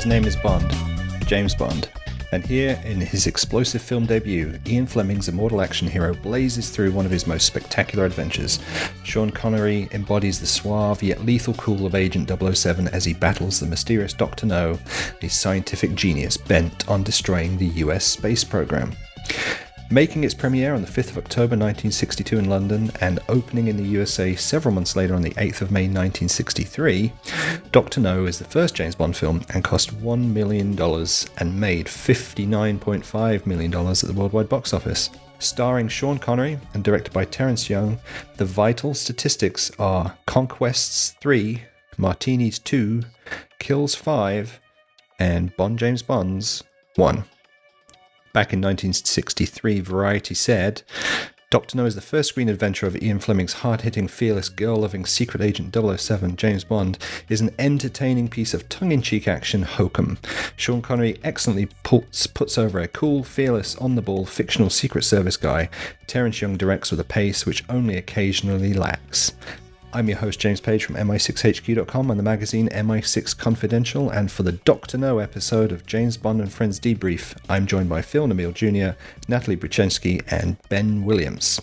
his name is Bond, James Bond. And here, in his explosive film debut, Ian Fleming's immortal action hero blazes through one of his most spectacular adventures. Sean Connery embodies the suave yet lethal cool of Agent 007 as he battles the mysterious Dr. No, a scientific genius bent on destroying the US space program. Making its premiere on the 5th of October 1962 in London and opening in the USA several months later on the 8th of May 1963, Dr. No is the first James Bond film and cost $1 million and made $59.5 million at the worldwide box office. Starring Sean Connery and directed by Terence Young, the vital statistics are Conquests 3, Martinis 2, Kills 5, and Bond James Bonds 1. Back in 1963, Variety said, Dr. No is the first screen adventure of Ian Fleming's hard-hitting, fearless, girl-loving secret agent 007, James Bond, is an entertaining piece of tongue-in-cheek action hokum. Sean Connery excellently puts over a cool, fearless, on-the-ball, fictional Secret Service guy. Terence Young directs with a pace which only occasionally lacks. I'm your host, James Page from MI6HQ.com and the magazine MI6 Confidential, and for the Dr. No episode of James Bond and Friends Debrief, I'm joined by Phil Namiel Jr., Natalie Bochenski, and Ben Williams.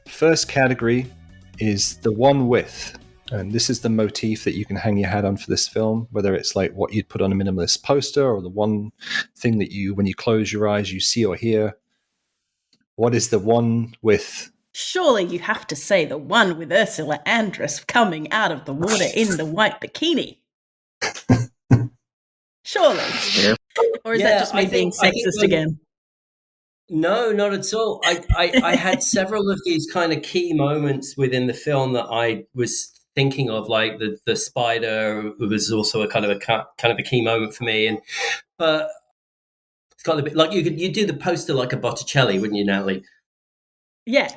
First category is the one with, and this is the motif that you can hang your hat on for this film, whether it's like what you'd put on a minimalist poster or the one thing that you, when you close your eyes, you see or hear. What is the one with? Surely you have to say the one with Ursula Andress coming out of the water in the white bikini. Surely. Yeah. Or is that just me being sexist again? No, not at all. I had several of these kind of key moments within the film that I was thinking of, like the spider was also a kind of a key moment for me. And it's got a bit like you do the poster like a Botticelli, wouldn't you, Natalie? Yeah.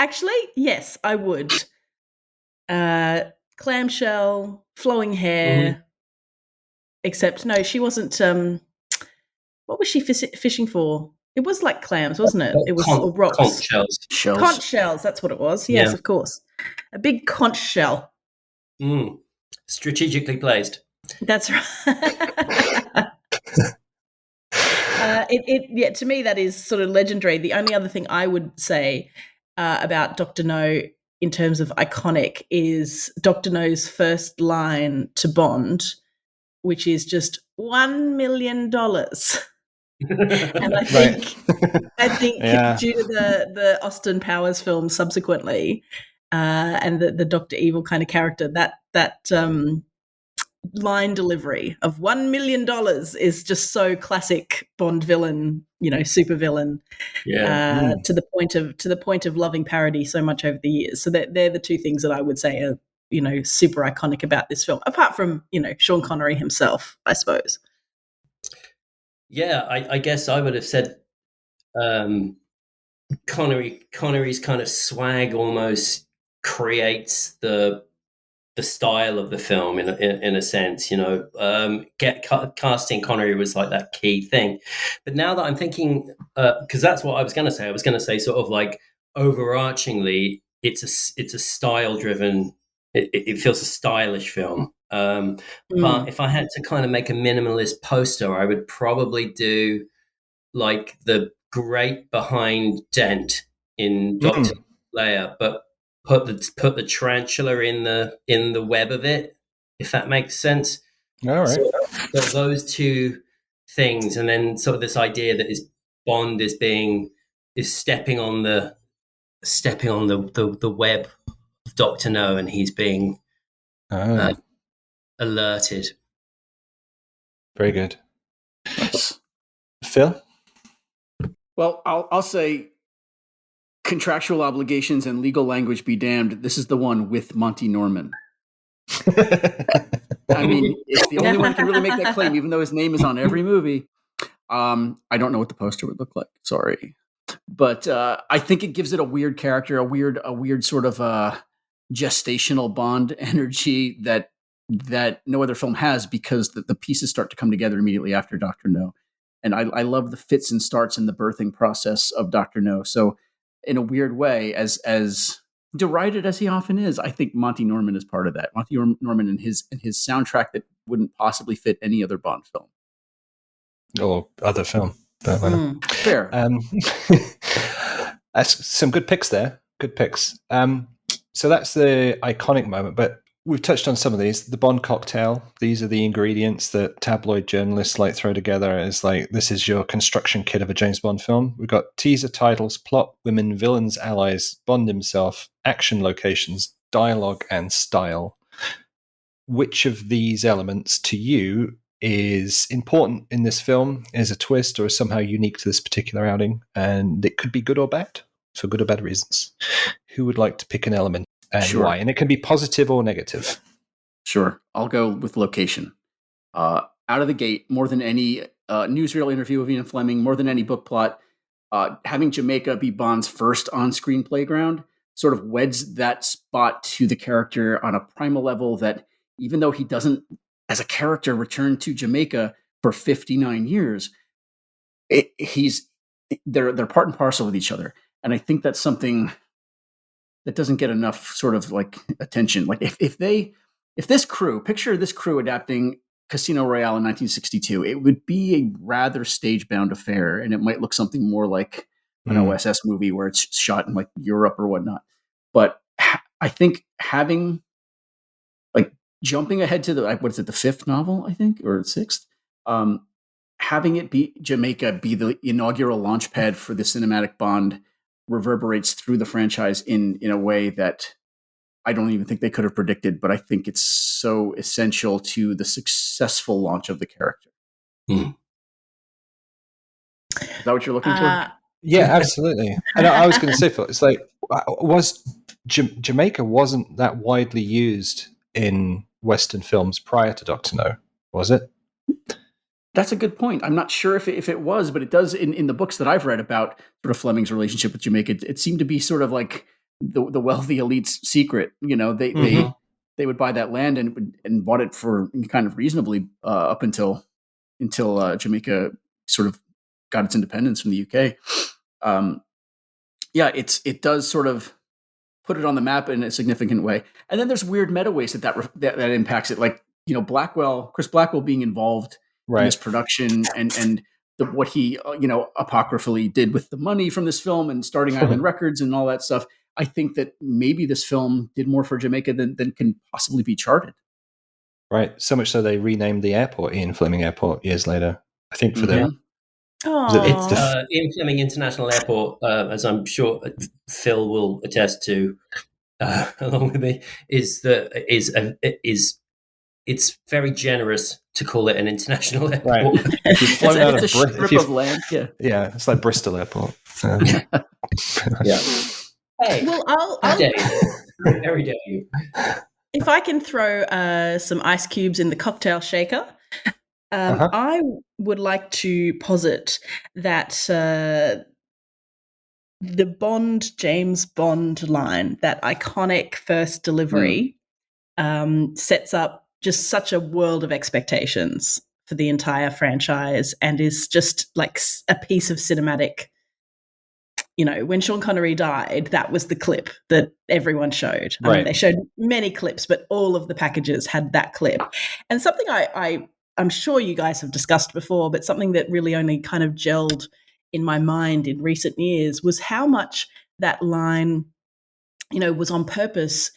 Actually, yes, I would. Clamshell, flowing hair. Except, no, she wasn't. What was she fishing for? It was like clams, wasn't it? It was rocks. Conch shells. Conch shells, that's what it was. Yes, Of course. A big conch shell. Strategically placed. That's right. To me, that is sort of legendary. The only other thing I would say about Dr. No in terms of iconic is Dr. No's first line to Bond, which is just $1 million. And I think, yeah. Due to the Austin Powers film subsequently, and the Dr. Evil kind of character, that line delivery of $1 million is just so classic Bond villain, super villain. To the point of loving parody so much over the years. So they're the two things that I would say are super iconic about this film, apart from Sean Connery himself, I suppose. Yeah, I guess I would have said Connery's kind of swag almost creates the style of the film in a sense. Casting Connery was like that key thing. But now that I'm thinking, because that's what I was going to say sort of like overarchingly, it's a style driven. It feels a stylish film. But if I had to kind of make a minimalist poster, I would probably do like the great behind dent in Dr. Leia, but put the tarantula in the web of it, if that makes sense. All right. So those two things, and then sort of this idea that is Bond is stepping on the web of Dr. No, and he's being alerted. Very good. Nice. Phil? Well, I'll say contractual obligations and legal language be damned. This is the one with Monty Norman. I mean, it's the only one who can really make that claim, even though his name is on every movie. I don't know what the poster would look like. Sorry. But I think it gives it a weird character, a weird sort of gestational Bond energy that no other film has, because the pieces start to come together immediately after Dr. No. And I love the fits and starts in the birthing process of Dr. No. So in a weird way, as derided as he often is, I think Monty Norman is part of that. Monty Norman and his soundtrack that wouldn't possibly fit any other Bond film or other film. Fair. That's some good picks there. Good picks. So that's the iconic moment, but we've touched on some of these. The Bond cocktail. These are the ingredients that tabloid journalists like throw together as like, this is your construction kit of a James Bond film. We've got teaser titles, plot, women, villains, allies, Bond himself, action locations, dialogue, and style. Which of these elements to you is important in this film, is a twist, or is somehow unique to this particular outing? And it could be good or bad, for good or bad reasons. Who would like to pick an element and why? And it can be positive or negative. Sure. I'll go with location. Out of the gate, more than any newsreel interview of Ian Fleming, more than any book plot, having Jamaica be Bond's first on-screen playground sort of weds that spot to the character on a primal level that, even though he doesn't, as a character, return to Jamaica for 59 years, they're part and parcel with each other. And I think that's something that doesn't get enough sort of like attention. Like if this crew, picture this crew adapting Casino Royale in 1962, it would be a rather stage-bound affair, and it might look something more like an OSS movie where it's shot in like Europe or whatnot. But I think having, like, jumping ahead to the fifth novel, I think, or sixth, having it be Jamaica be the inaugural launch pad for the cinematic Bond reverberates through the franchise in a way that I don't even think they could have predicted, but I think it's so essential to the successful launch of the character. Is that what you're looking for? Yeah, absolutely. And I was going to say, Phil, it's like, Jamaica wasn't that widely used in Western films prior to Dr. No, was it? That's a good point. I'm not sure if it was, but it does in the books that I've read about sort of Fleming's relationship with Jamaica. It seemed to be sort of like the wealthy elite's secret. You know, they would buy that land and bought it for kind of reasonably up until Jamaica sort of got its independence from the UK. It does sort of put it on the map in a significant way. And then there's weird meta ways that impacts it. Like, you know, Chris Blackwell being involved in this production and what he, apocryphally did with the money from this film and starting Island Records and all that stuff. I think that maybe this film did more for Jamaica than can possibly be charted. Right. So much so they renamed the airport Ian Fleming Airport years later, I think, for the... It's Ian Fleming International Airport, as I'm sure Phil will attest to, along with me, it's very generous to call it an international airport. Right. If you've flown out of strip of land. Yeah, it's like Bristol Airport. Yeah. Hey, well, I'll very dare you. If I can throw some ice cubes in the cocktail shaker, I would like to posit that the James Bond line, that iconic first delivery, sets up just such a world of expectations for the entire franchise and is just like a piece of cinematic. You know, when Sean Connery died, that was the clip that everyone showed. I mean, they showed many clips, but all of the packages had that clip. And something I'm sure you guys have discussed before, but something that really only kind of gelled in my mind in recent years was how much that line, was on purpose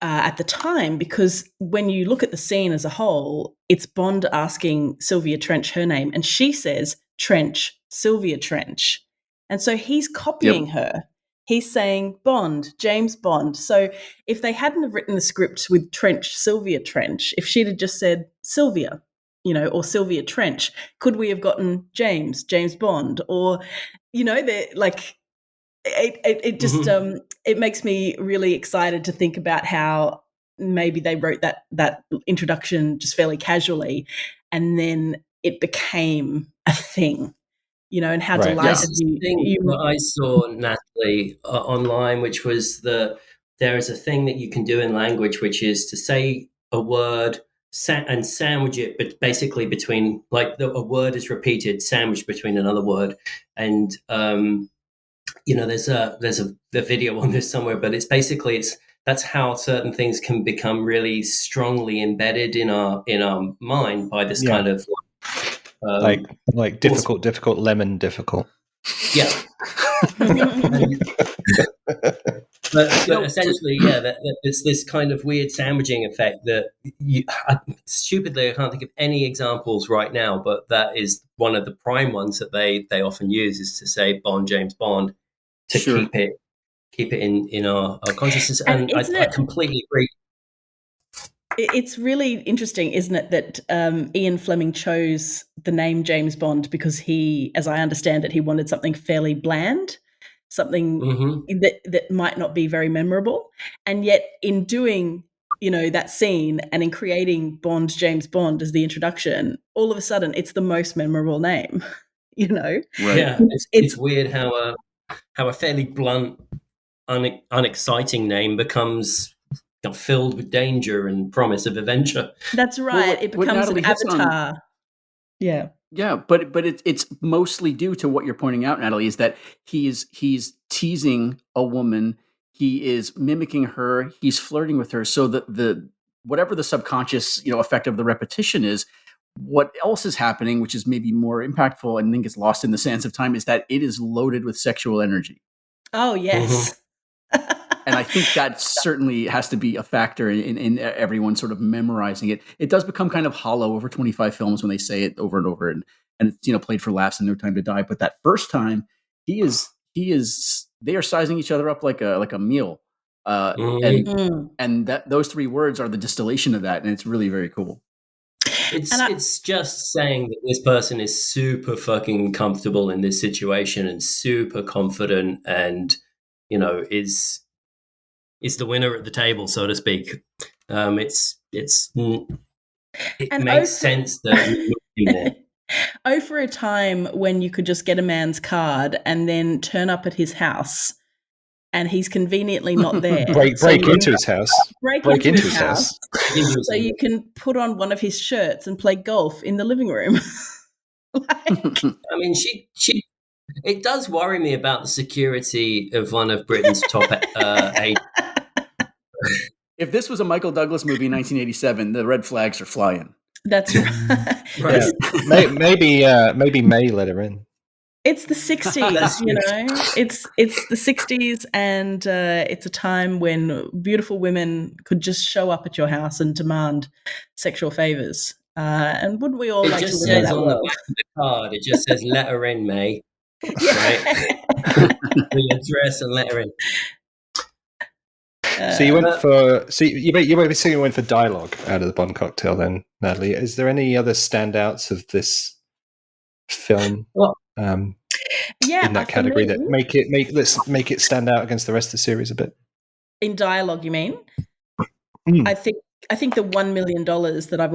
at the time, because when you look at the scene as a whole, it's Bond asking Sylvia Trench her name, and she says, Trench, Sylvia Trench. And so he's copying her. He's saying Bond, James Bond. So if they hadn't have written the script with Trench, Sylvia Trench, if she'd have just said Sylvia, or Sylvia Trench, could we have gotten James Bond? Or, they're like, it just, it makes me really excited to think about how maybe they wrote that introduction just fairly casually, and then it became a thing. And how delighted you I saw, Natalie, online, which was there is a thing that you can do in language, which is to say a word and sandwich it, but basically between, like, a word is repeated, sandwiched between another word. And there's a video on this somewhere, but it's basically that's how certain things can become really strongly embedded in our mind by this kind of like difficult lemon difficult. Yeah. But essentially, it's this kind of weird sandwiching effect that stupidly, I can't think of any examples right now, but that is one of the prime ones that they often use, is to say Bond, James Bond, to keep it in our consciousness. And I completely agree. It's really interesting, isn't it, that Ian Fleming chose the name James Bond because he, as I understand it, he wanted something fairly bland, something that might not be very memorable. And yet in doing, that scene and in creating Bond, James Bond as the introduction, all of a sudden it's the most memorable name, Right. Yeah, it's weird how a fairly blunt, unexciting name becomes filled with danger and promise of adventure. That's right. Well, it becomes an avatar. Yeah. Yeah, but it's mostly due to what you're pointing out, Natalie, is that he's teasing a woman, he is mimicking her, he's flirting with her, so that the whatever the subconscious effect of the repetition is, what else is happening, which is maybe more impactful and then gets lost in the sands of time, is that it is loaded with sexual energy. Oh yes. And I think that certainly has to be a factor in everyone sort of memorizing it. It does become kind of hollow over 25 films when they say it over and over, and it's played for laughs and No Time to Die. But that first time, they are sizing each other up like a meal, and that those three words are the distillation of that, and it's really very cool. It's just saying that this person is super fucking comfortable in this situation and super confident, and is the winner at the table, so to speak. It makes sense that for a time when you could just get a man's card and then turn up at his house, and he's conveniently not there. break into his house. Break into his house. So you can put on one of his shirts and play golf in the living room. I mean, she. It does worry me about the security of one of Britain's top 8. If this was a Michael Douglas movie in 1987, the red flags are flying. That's right. Right. Yeah. Maybe May let her in. It's the 60s, It's the 60s, and it's a time when beautiful women could just show up at your house and demand sexual favors. And wouldn't we all like to live in that world? On the back of the card, it just says, "Let her in, May." Right? The address and let her in. So you went for you went for dialogue out of the Bond cocktail then, Natalie. Is there any other standouts of this film in that category that let's make it stand out against the rest of the series a bit? In dialogue, you mean? I think the $1 million that I've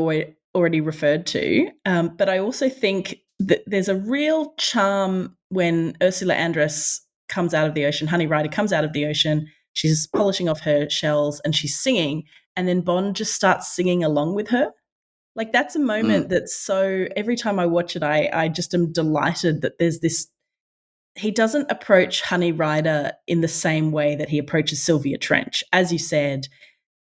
already referred to, but I also think that there's a real charm when Ursula Andress comes out of the ocean, Honey Rider comes out of the ocean, she's polishing off her shells and she's singing, and then Bond just starts singing along with her. Like, that's a moment that's so, every time I watch it, I just am delighted that there's this, he doesn't approach Honey Rider in the same way that he approaches Sylvia Trench. As you said,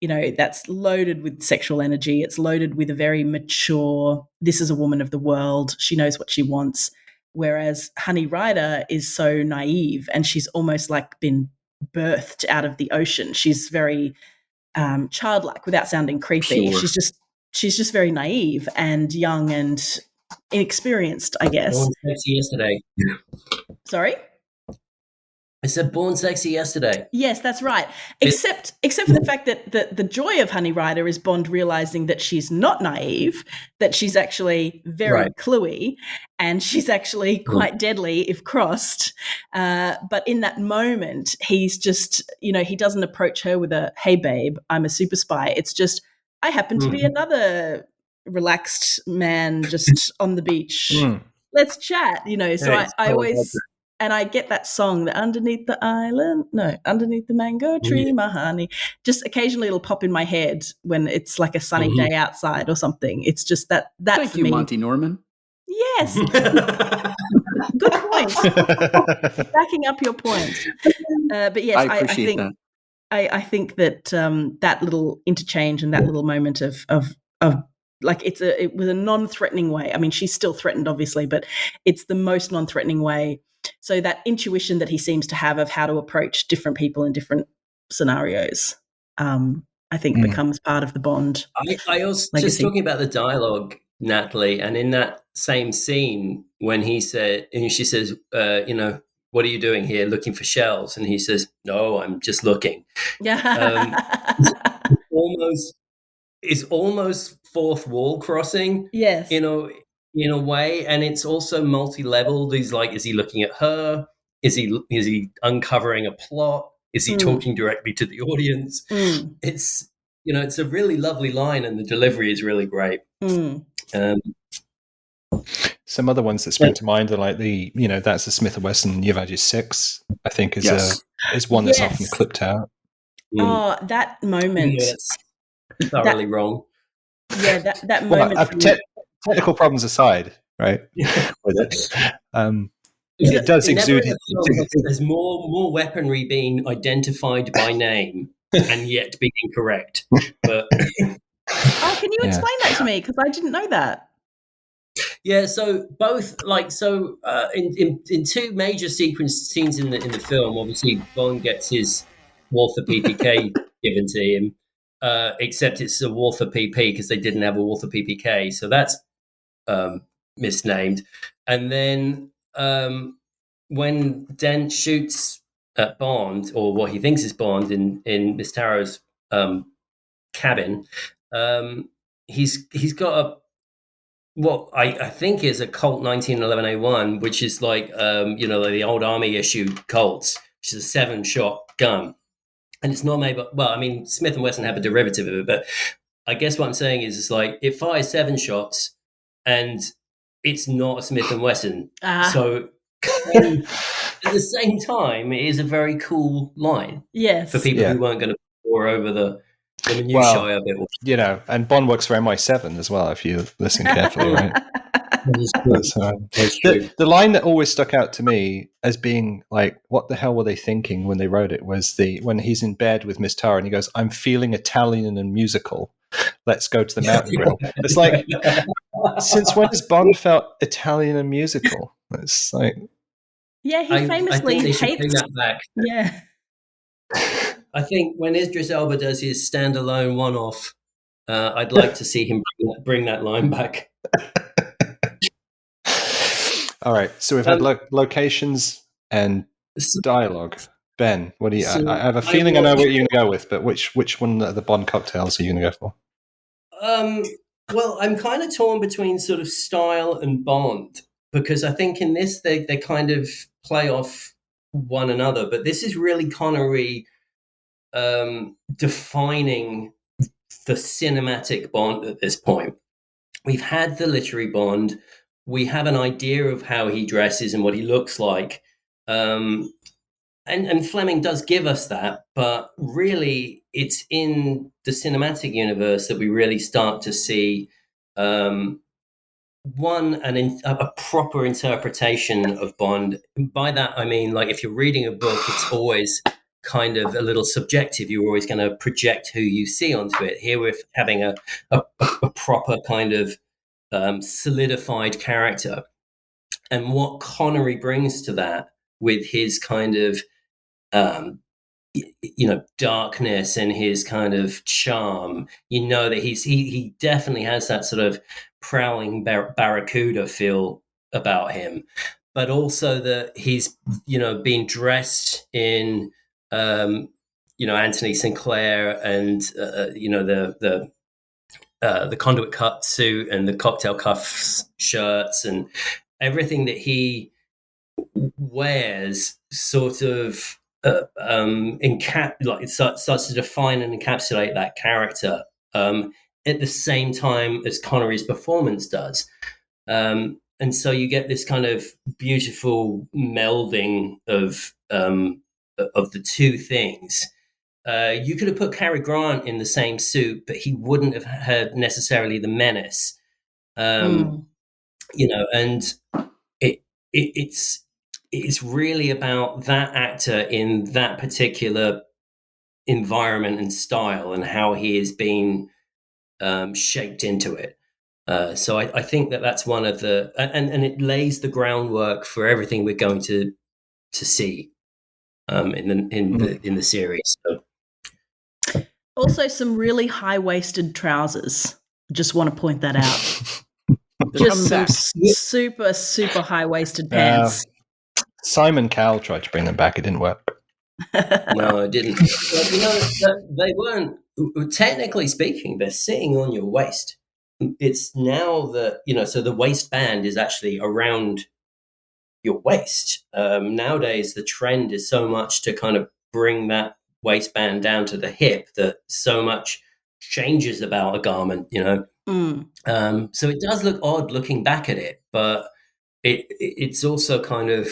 that's loaded with sexual energy. It's loaded with a very mature, this is a woman of the world. She knows what she wants. Whereas Honey Rider is so naive, and she's almost like been birthed out of the ocean. She's very childlike without sounding creepy. Sure. She's just very naive and young and inexperienced, I guess. Born sexy yesterday. Sorry? I said born sexy yesterday. Yes, that's right. Except for the fact that the joy of Honey Rider is Bond realizing that she's not naive, that she's actually very cluey, and she's actually quite deadly if crossed. But in that moment, he's just, he doesn't approach her with a, "Hey, babe, I'm a super spy." It's just, I happen to be another relaxed man just on the beach. Let's chat, So I always... And I get that song, the underneath the mango tree, my honey. Just occasionally it'll pop in my head when it's like a sunny day outside or something. It's just that Thank for you, me. Monty Norman. Yes. Good point. Backing up your point. But yes, I appreciate that. I think that that little interchange and that little moment of like it was a non-threatening way. I mean, she's still threatened, obviously, but it's the most non-threatening way. So that intuition that he seems to have of how to approach different people in different scenarios, I think becomes part of the Bond. I also legacy. Just talking about the dialogue, Natalie, and in that same scene when she says, what are you doing here? Looking for shells? And he says, no, I'm just looking. Yeah. It's almost fourth wall crossing. Yes. In a way, and it's also multi-leveled. He's like, is he looking at her? Is he uncovering a plot? Is he talking directly to the audience? It's it's a really lovely line, and the delivery is really great. Some other ones that spring to mind are like that's the Smith & Wesson New Values 6, I think is one that's often clipped out. Oh, that moment. That's thoroughly wrong. Yeah, that moment. Technical problems aside, right? With it. It does exude. There's more weaponry being identified by name and yet being incorrect. But can you explain that to me? Because I didn't know that. Yeah, so both in two major scenes in the film, obviously Bond gets his Walther PPK given to him, except it's a Walther PP because they didn't have a Walther PPK, so that's misnamed. And then when Dent shoots at Bond, or what he thinks is Bond, in Miss Tarrow's cabin, he's got what I think is a Colt 1911A1, which is like the old Army issue Colts, which is a 7-shot gun, and it's not made. But Smith & Wesson have a derivative of it, but I guess what I'm saying is it's like it fires 7 shots, and it's not a Smith & Wesson. So at the same time, it is a very cool line. Yes, for people who weren't going to pour over the minutiae of it. And Bond works for MI7 as well, if you listen carefully, right? The line that always stuck out to me as being like, what the hell were they thinking when they wrote it, was when he's in bed with Miss Tara and he goes, I'm feeling Italian and musical. Let's go to the mountain grill. It's like, since when has Bond felt Italian and musical? It's like... Yeah, he famously hates... bring that back. Yeah. I think when Idris Elba does his standalone one-off, I'd like to see him bring that line back. All right, so we've had locations and dialogue. Ben, what do you? I have a feeling I know what you're going to go with, but which one of the Bond cocktails are you going to go for? Well, I'm kind of torn between sort of style and Bond, because I think in this they kind of play off one another, but this is really Connery defining the cinematic Bond at this point. We've had the literary Bond. We have an idea of how he dresses and what he looks like. And Fleming does give us that, but really it's in the cinematic universe that we really start to see a proper interpretation of Bond. By that, I mean, like, if you're reading a book, it's always kind of a little subjective. You're always going to project who you see onto it. Here we're having a proper kind of solidified character. And what Connery brings to that with his kind of darkness and his kind of charm, that he definitely has that sort of prowling barracuda feel about him, but also that he's being dressed in Anthony Sinclair and the conduit cut suit and the cocktail cuffs shirts and everything that he wears sort of starts to define and encapsulate that character at the same time as Connery's performance does. And so you get this kind of beautiful melding of the two things. You could have put Cary Grant in the same suit, but he wouldn't have had necessarily the menace. And it's really about that actor in that particular environment and style, and how he is being shaped into it. So I think that's one of the, and it lays the groundwork for everything we're going to see in the series. So. Also, some really high-waisted trousers. Just want to point that out. Just some super, super high-waisted pants. Simon Cowell tried to bring them back. It didn't work. No, it didn't. They weren't. Technically speaking, they're sitting on your waist. It's now that, so the waistband is actually around your waist. Nowadays, the trend is so much to kind of bring that waistband down to the hip that so much changes about a garment, So it does look odd looking back at it, but it's also kind of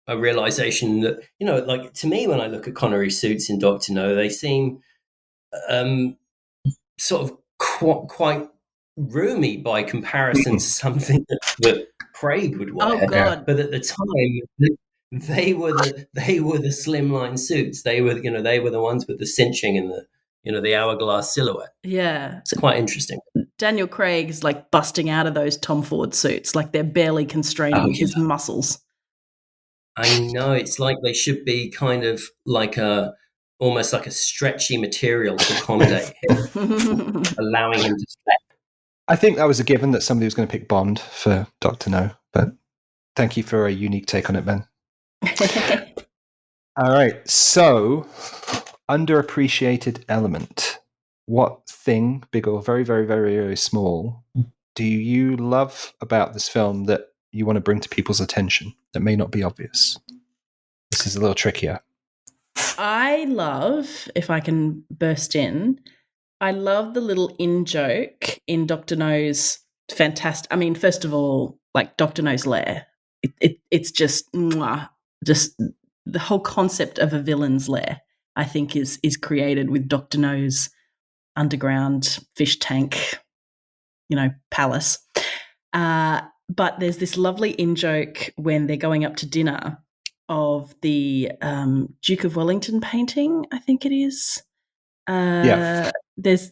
a realization that, like, to me, when I look at Connery suits in Dr. No, they seem sort of quite roomy by comparison to something that Craig would wear. Oh God! But at the time, they were the slimline suits. They were the ones with the cinching and the hourglass silhouette. Yeah, it's quite interesting. Daniel Craig's like busting out of those Tom Ford suits, like they're barely constraining his muscles. I know, it's like they should be kind of like almost like a stretchy material to accommodate him, allowing him to step. I think that was a given that somebody was going to pick Bond for Dr. No, but thank you for a unique take on it, Ben. All right, so underappreciated element. What thing, big or very, very, very, very small, do you love about this film that you want to bring to people's attention that may not be obvious? This is a little trickier. I love, if I can burst in, I love the little in-joke in Dr. No's fantastic. I mean, first of all, like Dr. No's lair. It's just the whole concept of a villain's lair, I think, is created with Dr. No's underground fish tank, palace. But there's this lovely in-joke when they're going up to dinner of the Duke of Wellington painting, I think it is. There's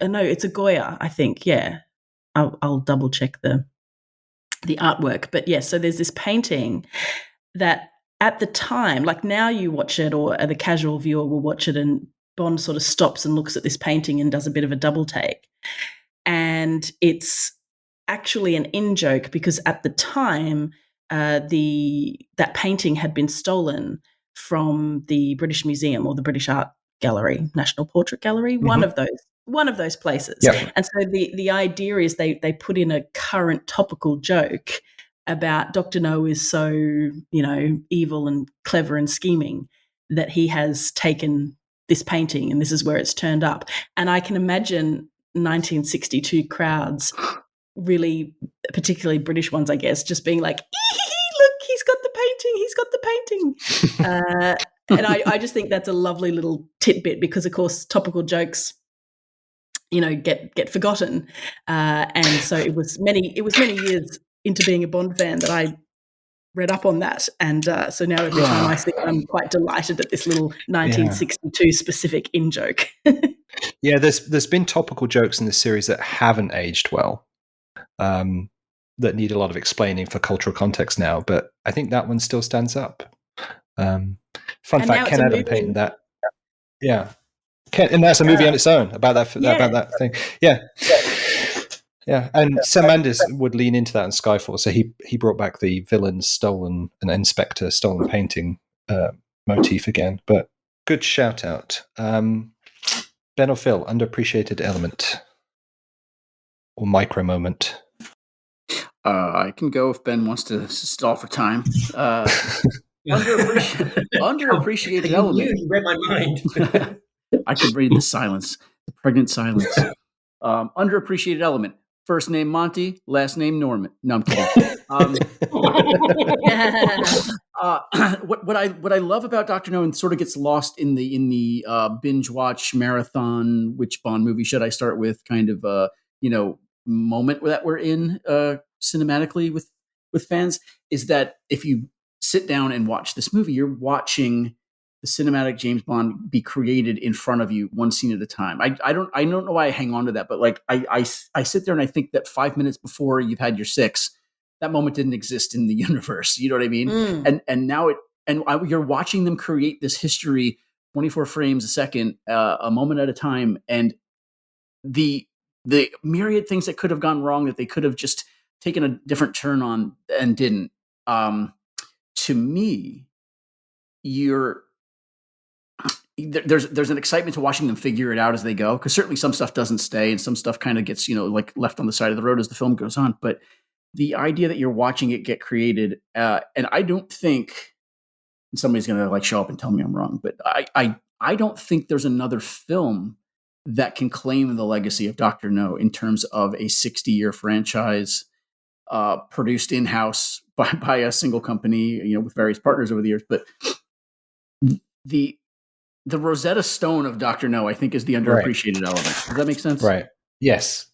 no, it's a Goya, I think. Yeah, I'll double check the artwork. But yes, so there's this painting that at the time, like now you watch it, or the casual viewer will watch it, and Bond sort of stops and looks at this painting and does a bit of a double take. And it's actually an in-joke because at the time, that painting had been stolen from the British Museum or the British Art Gallery, National Portrait Gallery, one of those places. Yep. And so the idea is they put in a current topical joke about Dr. No is so, evil and clever and scheming that he has taken this painting and this is where it's turned up. And I can imagine 1962 crowds, really, particularly British ones, I guess, just being like, look, he's got the painting. And I just think that's a lovely little tidbit because, of course, topical jokes, get forgotten. And so it was many years into being a Bond fan that I read up on that. And so now every time I see it, I'm quite delighted at this little 1962 specific in-joke. Yeah, there's been topical jokes in this series that haven't aged well, that need a lot of explaining for cultural context now, but I think that one still stands up. Fun fact, Ken Adam painted that. Yeah. And that's a movie on its own about that thing. Yeah. Yeah, and Sam Mendes would lean into that in Skyfall, so he brought back the villain's stolen and Inspector stolen painting motif again. But good shout out. Ben or Phil, underappreciated element or micro moment? I can go if Ben wants to stall for time. Underappreciated element. You read my mind. I could read the silence, the pregnant silence. Underappreciated element. First name Monty, last name Norman. No, I'm kidding. What I love about Dr. No and sort of gets lost in the binge watch marathon, which Bond movie should I start with kind of moment that we're in cinematically with with fans is that if you sit down and watch this movie, you're watching the cinematic James Bond be created in front of you, one scene at a time. I don't know why I hang on to that, but like I sit there and I think that 5 minutes before you've had your six, that moment didn't exist in the universe. You know what I mean? And now you're watching them create this history, 24 frames a second, a moment at a time, and the myriad things that could have gone wrong that they could have just taken a different turn on and didn't. To me, there's an excitement to watching them figure it out as they go, because certainly some stuff doesn't stay and some stuff kind of gets like left on the side of the road as the film goes on. But the idea that you're watching it get created, and I don't think, and somebody's going to like show up and tell me I'm wrong, but I don't think there's another film that can claim the legacy of Dr. No in terms of a 60-year franchise produced in-house by a single company, with various partners over the years. But the Rosetta Stone of Dr. No, I think, is the underappreciated element. Does that make sense? Right. Yes.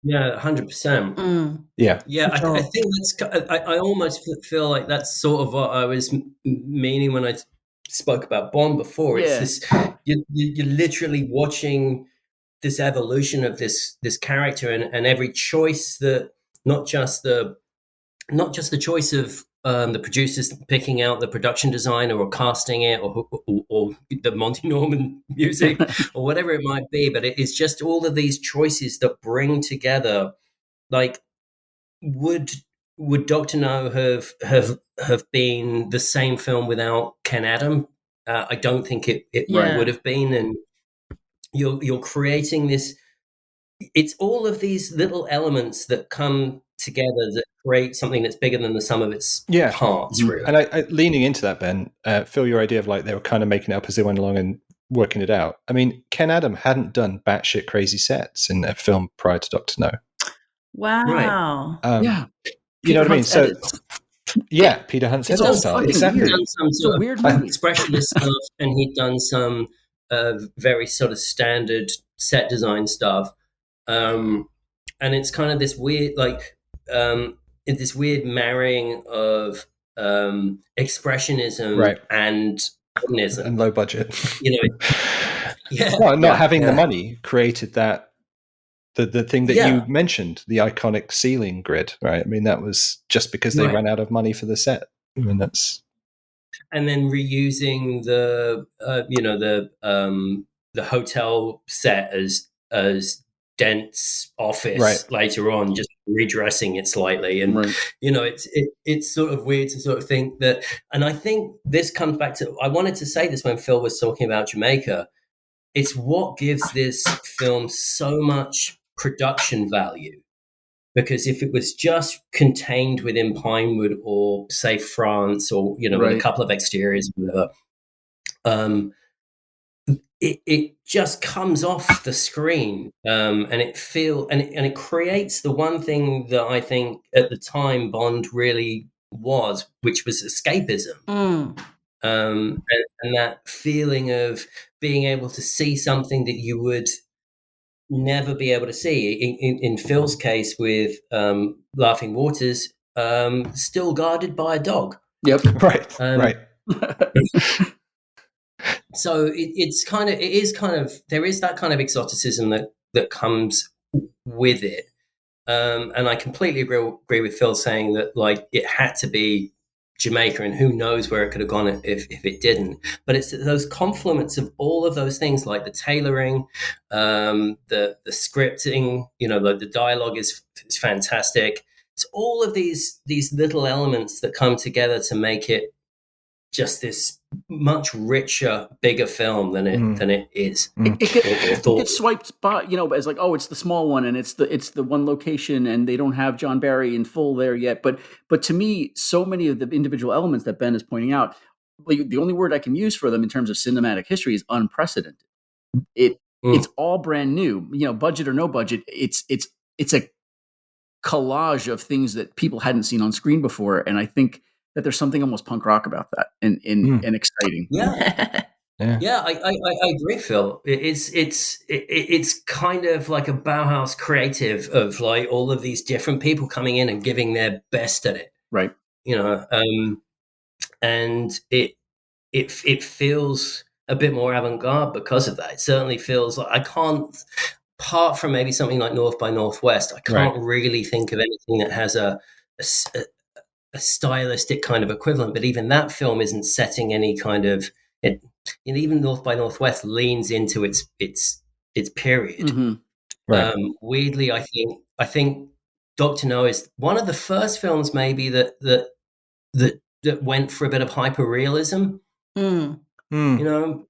Yeah, 100%. Yeah. Yeah, I think I almost feel like that's sort of what I was meaning when I spoke about Bond before. It's this, you're literally watching this evolution of this character, and every choice that not just the choice of the producers picking out the production designer or casting it or the Monty Norman music or whatever it might be, but it is just all of these choices that bring together, like, would Dr. No have been the same film without Ken Adam? I don't think it would have been. And you're creating this, it's all of these little elements that come together that create something that's bigger than the sum of its parts, really. And I leaning into that, Ben, Phil, your idea of like they were kind of making it up as they went along and working it out. I mean, Ken Adam hadn't done batshit crazy sets in a film prior to Dr. No. Wow. Right. You know what I mean? So, Peter Hunt's edit style. Exactly. He'd done some sort of expressionist stuff, and he'd done some very sort of standard set design stuff. And it's kind of this weird, this weird marrying of expressionism and modernism and low budget. Not having the money created that. The thing that you mentioned, the iconic ceiling grid, right? I mean, that was just because they ran out of money for the set. I mean, that's. And then reusing the hotel set as dense office later on, just redressing it slightly, and it's sort of weird to sort of think that. And I think this comes back to, I wanted to say this when Phil was talking about Jamaica. It's what gives this film so much production value, because if it was just contained within Pinewood or say France or with a couple of exteriors or whatever, it just comes off the screen, and it creates the one thing that I think at the time Bond really was, which was escapism. And that feeling of being able to see something that you would never be able to see. In Phil's case with Laughing Waters, still guarded by a dog. Yep. Right. So it is kind of there is that kind of exoticism that comes with it. And I completely agree with Phil saying that, like, it had to be Jamaica, and who knows where it could have gone if it didn't. But it's those confluence of all of those things, like the tailoring, the scripting, the dialogue is fantastic. It's all of these little elements that come together to make it just this much richer, bigger film than it is. It gets swiped by, as like, oh, it's the small one, and it's the one location, and they don't have John Barry in full there yet. But to me, so many of the individual elements that Ben is pointing out, the only word I can use for them in terms of cinematic history is unprecedented. It's all brand new, budget or no budget. It's a collage of things that people hadn't seen on screen before, and I think that there's something almost punk rock about that and exciting. Yeah. I agree, Phil. It's kind of like a Bauhaus creative of like all of these different people coming in and giving their best at it. Right. You know, and it feels a bit more avant-garde because of that. It certainly feels like I can't, apart from maybe something like North by Northwest, I can't really think of anything that has a stylistic kind of equivalent. But even that film isn't setting any kind of it. And even North by Northwest leans into its period. Mm-hmm. Right. Weirdly, I think Dr. No is one of the first films maybe that went for a bit of hyper-realism. Mm. You know,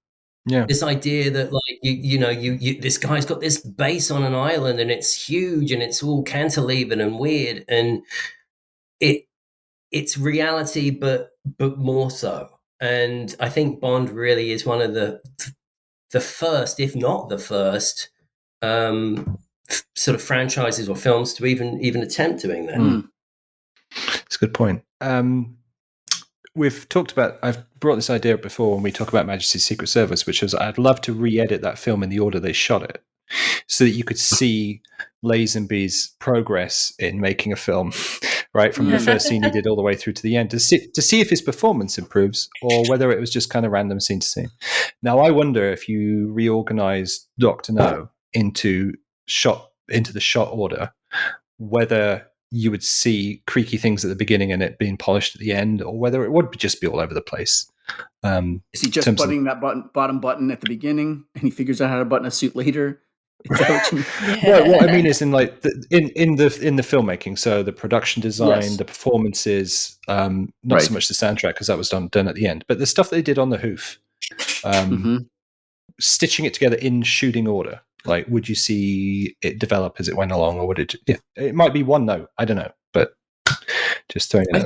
Yeah. this idea that like you this guy's got this base on an island and it's huge and it's all cantilevered and weird, and it's reality, but more so. And I think Bond really is one of the first, if not the first, sort of franchises or films to even attempt doing that. That's a good point. We've talked about, I've brought this idea up before when we talk about Majesty's Secret Service, which is I'd love to re-edit that film in the order they shot it so that you could see Lazenby's progress in making a film, right, from the first scene he did all the way through to the end, to see if his performance improves or whether it was just kind of random scene to scene. Now, I wonder if you reorganize Dr. No into the shot order, whether you would see creaky things at the beginning and it being polished at the end, or whether it would just be all over the place. Is he just buttoning that bottom button at the beginning, and he figures out how to button a suit later? Is that what you mean? Well, what I mean is in like in the filmmaking, so the production design, the performances, not so much the soundtrack because that was done at the end, but the stuff they did on the hoof, stitching it together in shooting order. Like, would you see it develop as it went along, or would it? Yeah, it might be one note. I don't know, but just throwing it.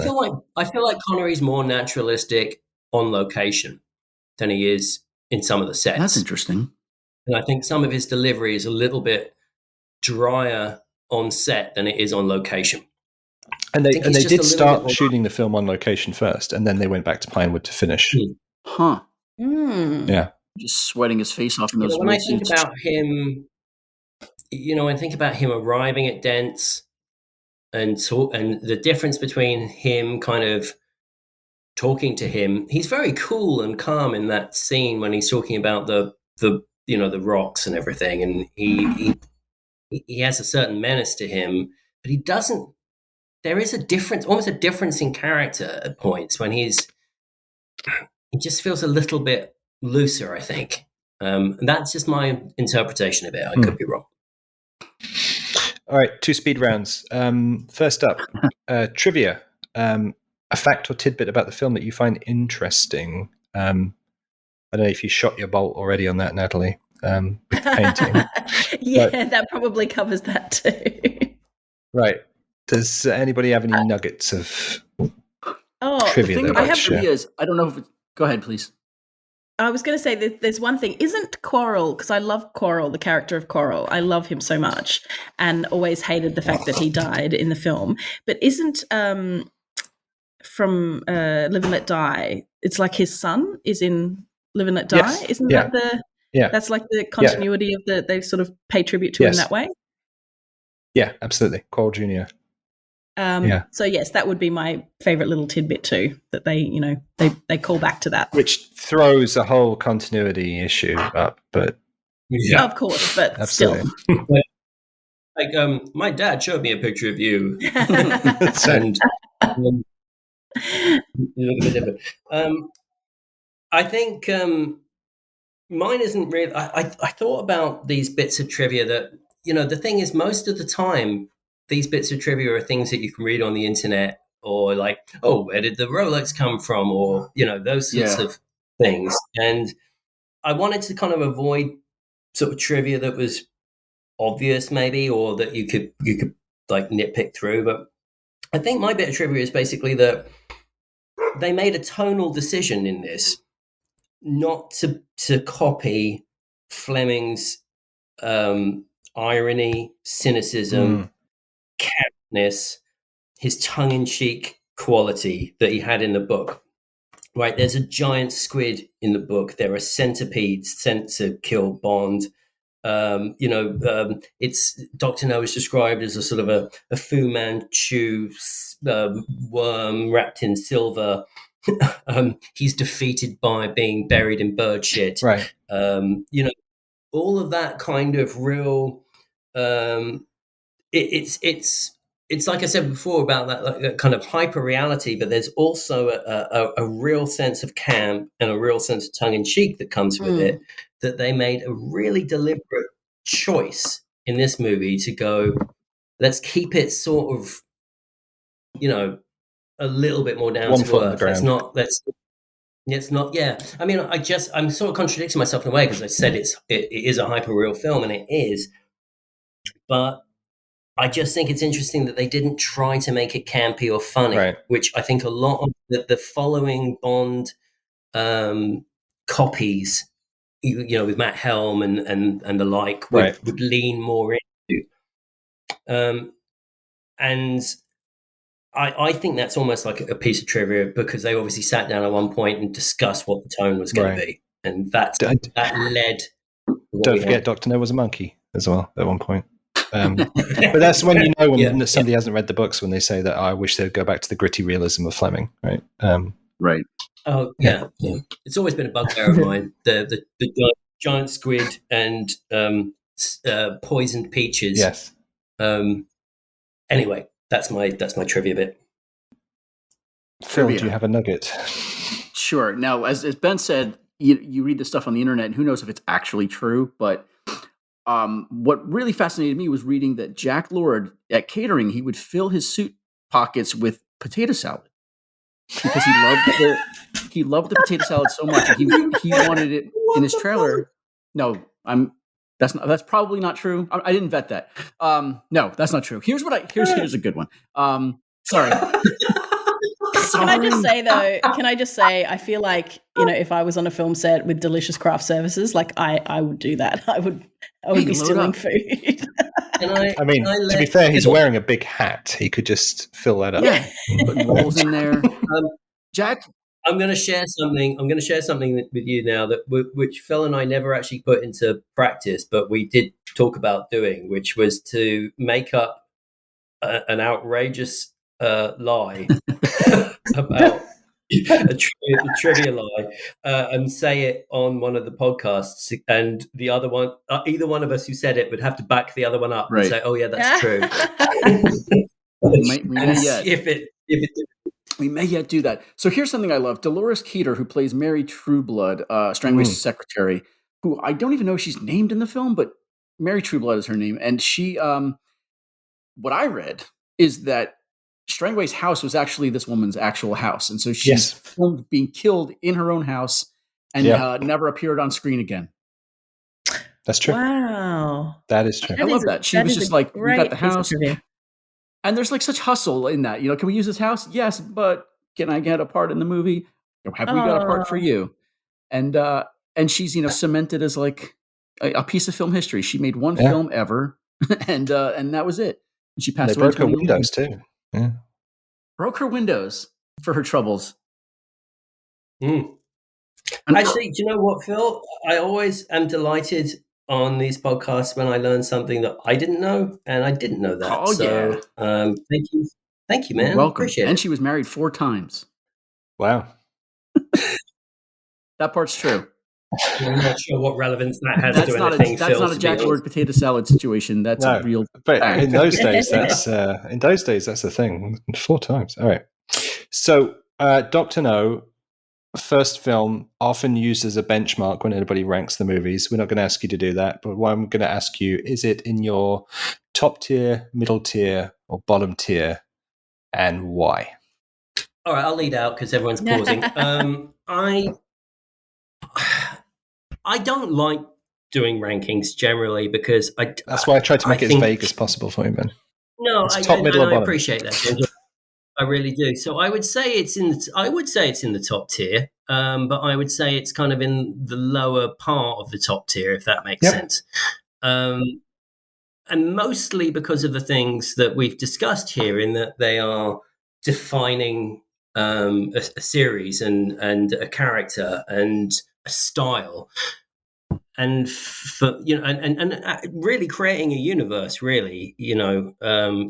I feel like Connery's more naturalistic on location than he is in some of the sets. That's interesting. And I think some of his delivery is a little bit drier on set than it is on location. And they did start shooting the film on location first, and then they went back to Pinewood to finish. Huh. Yeah. Just sweating his face off in those. When I think about him, I think about him arriving at Dents, and the difference between him kind of talking to him. He's very cool and calm in that scene when he's talking about the rocks and everything, and he has a certain menace to him, but he doesn't. There is a difference, almost a difference in character at points when he just feels a little bit looser, I think. And that's just my interpretation of it. I could be wrong. All right, 2 speed rounds. First up, trivia. A fact or tidbit about the film that you find interesting. I don't know if you shot your bolt already on that, Natalie, with the painting. Yeah, that probably covers that too. Right. Does anybody have any nuggets of trivia? The thing about trivia is, I don't know if go ahead, please. I was going to say that there's one thing. Isn't Quarrel, because I love Quarrel, the character of Quarrel. I love him so much and always hated the fact that he died in the film. But isn't from Live and Let Die, it's like his son is in Live and Let Die? Yes. Isn't that that's like the continuity of they sort of pay tribute to him that way? Yeah, absolutely. Quarrel Jr. So yes, that would be my favorite little tidbit too, that they call back to that. Which throws a whole continuity issue up, but yeah, of course, but absolutely. Still. Like my dad showed me a picture of you. And you look a bit different. I think mine isn't really I thought about these bits of trivia that, the thing is, most of the time these bits of trivia are things that you can read on the internet, or like, oh, where did the Rolex come from, or those sorts of things. And I wanted to kind of avoid sort of trivia that was obvious, maybe, or that you could like nitpick through. But I think my bit of trivia is basically that they made a tonal decision in this not to copy Fleming's irony, cynicism, carefulness, his tongue-in-cheek quality that he had in the book. Right, there's a giant squid in the book. There are centipedes sent to kill Bond. It's Dr. No is described as a sort of a Fu Manchu worm wrapped in silver. He's defeated by being buried in bird shit. Right. All of that kind of real. It's like I said before about that kind of hyper reality, but there's also a real sense of camp and a real sense of tongue in cheek that comes with it. That they made a really deliberate choice in this movie to go, let's keep it sort of, a little bit more down to earth. It's not. Yeah. I mean, I'm sort of contradicting myself in a way because I said it is a hyper real film, and it is, but I just think it's interesting that they didn't try to make it campy or funny, right. Which I think a lot of the following Bond copies, with Matt Helm and the like, would lean more into. And I think that's almost like a piece of trivia because they obviously sat down at one point and discussed what the tone was going to be, and that led. Don't forget, Dr. No was a monkey as well at one point. But that's when when somebody hasn't read the books when they say that I wish they'd go back to the gritty realism of Fleming, right? Right. Oh yeah. It's always been a bugbear of mine. The giant squid and poisoned peaches. Yes. Anyway, that's my trivia bit. Phil, do you have a nugget? Sure. Now, as Ben said, you read this stuff on the internet, and who knows if it's actually true, but. What really fascinated me was reading that Jack Lord at catering, he would fill his suit pockets with potato salad because he loved the potato salad so much. And he wanted it in his trailer. No, that's probably not true. I didn't vet that. No, that's not true. Here's a good one. Sorry. Can I just say though? I feel like if I was on a film set with delicious craft services, like I would do that. I would be stealing food. To be fair, he's wearing a big hat. He could just fill that up. Yeah, put rolls in there. Jack, I'm going to share something. With you now which Phil and I never actually put into practice, but we did talk about doing, which was to make up an outrageous lie about a trivia lie and say it on one of the podcasts, and the other one, either one of us who said it would have to back the other one up and say, "Oh yeah, that's true." We may yet do that. So here's something I love: Dolores Keeter, who plays Mary Trueblood, Strangway's secretary, who I don't even know if she's named in the film, but Mary Trueblood is her name, and she. What I read is that Strangway's house was actually this woman's actual house. And so she's filmed being killed in her own house and never appeared on screen again. That's true. Wow. That is true. I love that. She was just like, we got the house. And there's like such hustle in that. Can we use this house? Yes, but can I get a part in the movie? Have we got a part for you? And she's, cemented as like a piece of film history. She made one film ever and that was it. And she passed away. Broke her windows too. Yeah. Broke her windows for her troubles. Actually, do you know what, Phil? I always am delighted on these podcasts when I learn something that I didn't know, and I didn't know that. Thank you, man. You're welcome. Appreciate it. And she was married 4 times. Wow. That part's true. I'm not sure what relevance that has to anything. That's not a Jack Lord potato salad situation. That's a real. But in those days, that's the thing. 4 times. All right. So, Dr. No, first film, often used as a benchmark when anybody ranks the movies. We're not going to ask you to do that, but what I'm going to ask you is: it in your top tier, middle tier, or bottom tier, and why? All right, I'll lead out because everyone's pausing. I don't like doing rankings generally because that's why I tried to make it as vague as possible for you, Ben. No, I appreciate that. I really do. So I would say it's in the top tier, but I would say it's kind of in the lower part of the top tier, if that makes sense. And mostly because of the things that we've discussed here, in that they are defining a series and a character and a style. for and really creating a universe, really,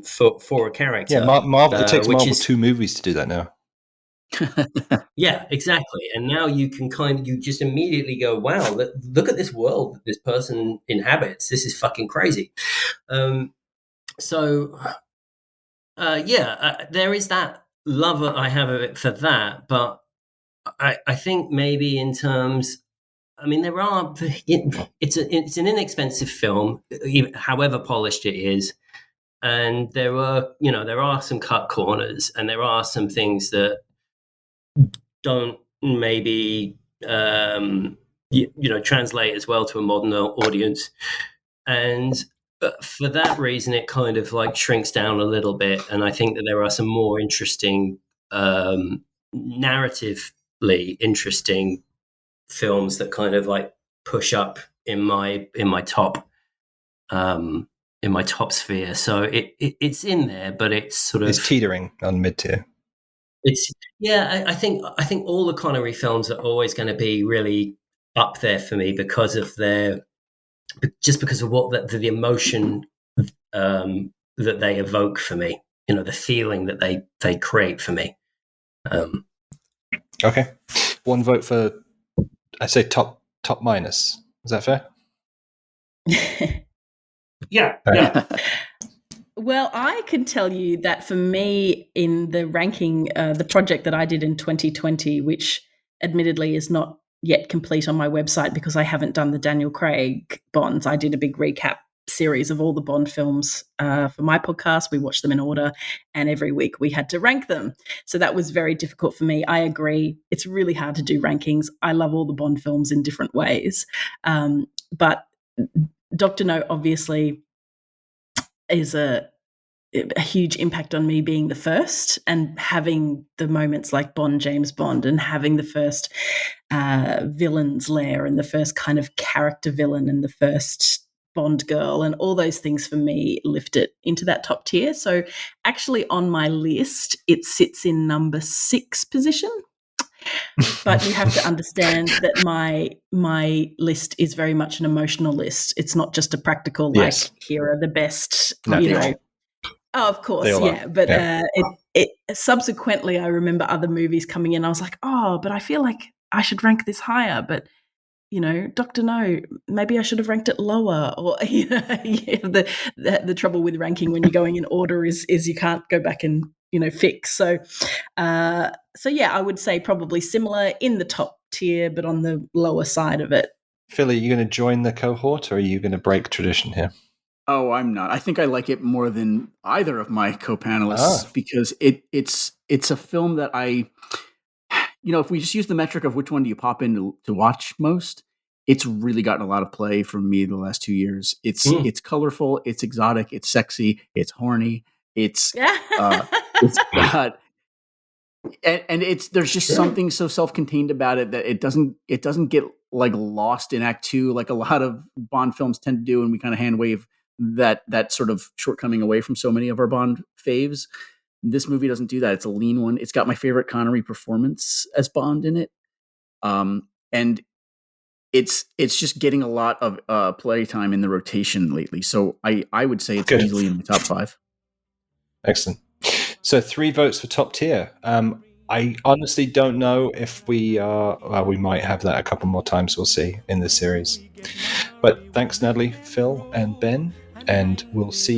for a character. Yeah, Marvel. It takes which Marvel is 2 movies to do that now. Yeah, exactly. And now you can you just immediately go, wow, look at this world that this person inhabits. This is fucking crazy. There is that love that I have of it for that. But I think maybe in terms, I mean, it's an inexpensive film, however polished it is. And there are some cut corners, and there are some things that don't maybe translate as well to a modern audience, and for that reason it kind of like shrinks down a little bit. And I think that there are some more interesting, narratively interesting films that kind of like push up in my top sphere. So it's in there, but it's sort of, it's teetering on mid-tier. I think all the Connery films are always going to be really up there for me because of what the emotion that they evoke for me, the feeling that they create for me. Okay, one vote for, I say top minus. Is that fair? Yeah. Well, I can tell you that for me, in the ranking, the project that I did in 2020, which admittedly is not yet complete on my website because I haven't done the Daniel Craig Bonds. I did a big recap series of all the Bond films for my podcast. We watched them in order, and every week we had to rank them. So that was very difficult for me. I agree. It's really hard to do rankings. I love all the Bond films in different ways. But Dr. No obviously is a huge impact on me, being the first and having the moments like James Bond, and having the first villain's lair and the first kind of character villain and the first Bond girl, and all those things for me lift it into that top tier. So actually on my list, it sits in number 6 position. But you have to understand that my list is very much an emotional list. It's not just a practical, like, yes, here are the best, no, Oh, of course, yeah. But it subsequently, I remember other movies coming in. I was like, oh, but I feel like I should rank this higher. But Dr. No, maybe I should have ranked it lower. Or the trouble with ranking when you're going in order is you can't go back and fix. So yeah, I would say probably similar in the top tier, but on the lower side of it. Phil, are you going to join the cohort, or are you going to break tradition here? Oh, I'm not. I think I like it more than either of my co-panelists because it's a film that if we just use the metric of which one do you pop in to watch most, it's really gotten a lot of play from me the last 2 years. It's colorful, it's exotic, it's sexy, it's horny, it's got, and there's just something so self-contained about it that it doesn't get like lost in Act 2 like a lot of Bond films tend to do, and we kind of hand wave that sort of shortcoming away from so many of our Bond faves. This movie doesn't do that. It's a lean one. It's got my favorite Connery performance as Bond in it. And it's just getting a lot of play time in the rotation lately. So I would say it's easily in the top 5. Excellent. So 3 votes for top tier. I honestly don't know if we might have that a couple more times. We'll see in the series. But thanks, Natalie, Phil, and Ben. And we'll see